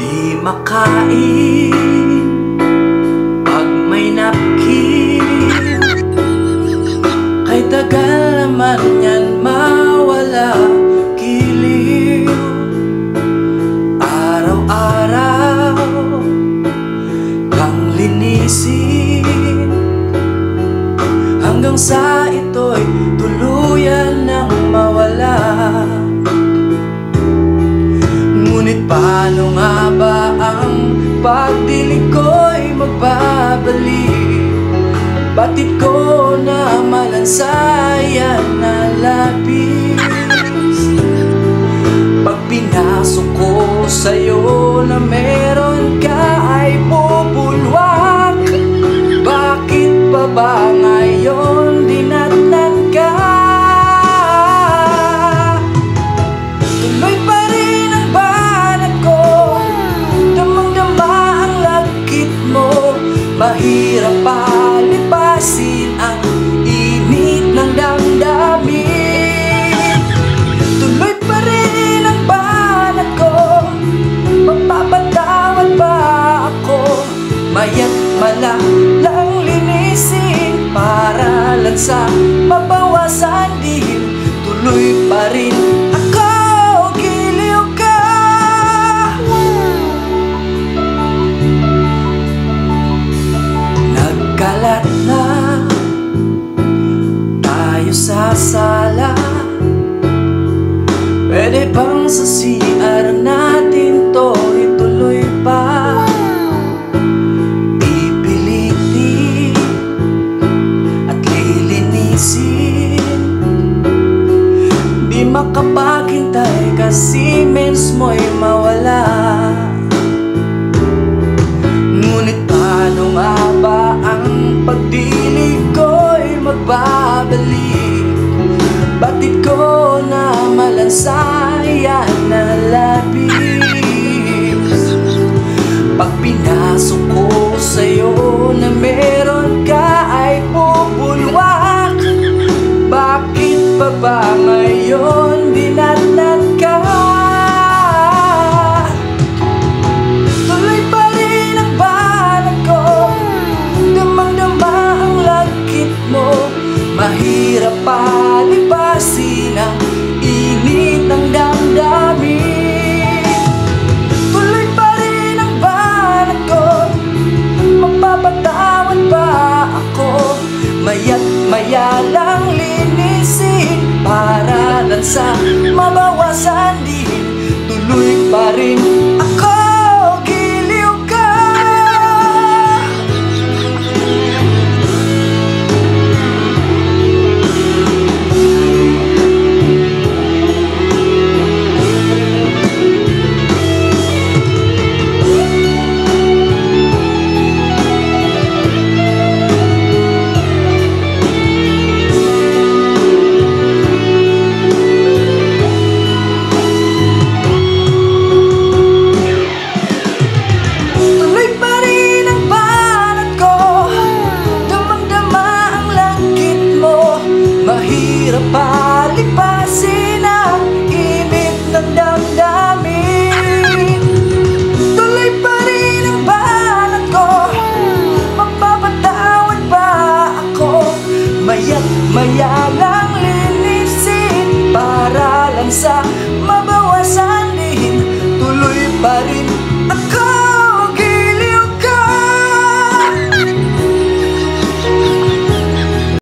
Di makain pag may napkin, kay tagal naman yan mawala giliw. Araw-araw kang linisin, hanggang sa ito'y tuluyan ng mawala. Ngunit paano nga ba ang pagdilig ko'y magbabalik? Batid ko na malansayan na labis. Pag pinasok ko sa'yo na meron ka ay bubulwak. Bakit pa ba ngayon dinatnan ka? Tuloy pa rin ang banat ko, damang-dama ang lagkit mo. Mahirap palipasin ang init ng damdamin. Tuloy pa rin ang banat ko, mapapatawad ba ako? Maya't mala lang linisin para lang sa mabawasan din. Tuloy pa rin ako, giliw ka. Nagkalat na tayo sa sala, pwede bang sa CR natin to ituloy pa? Pipilitin at lilinisin, di makapaghintay kasi mens mo'y mawala. Ngunit paano nga ba ang pagdilig ko'y magbabalik? Batid ko na malansayan na labis. Pag pinasok ko sa'yo na meron ka ay bubulwak. Bakit pa ba ngayon dinatnan ka? Tuloy pa rin ang banat ko, damang-dama ang lagkit mo. Mahirap palipasin ang init ng damdamin. Tuloy pa rin ang banat ko, mapapatawad ba ako? Maya't maya lang linisin para lang sa mabawasan din. Tuloy pa rin ako, giliw ka. Mahirap palipasin ang init ng damdamin. Tuloy pa rin ang banat ko, mapapatawad ba ako? Maya't maya lang linisin para lang sa mabawasan din. Tuloy pa rin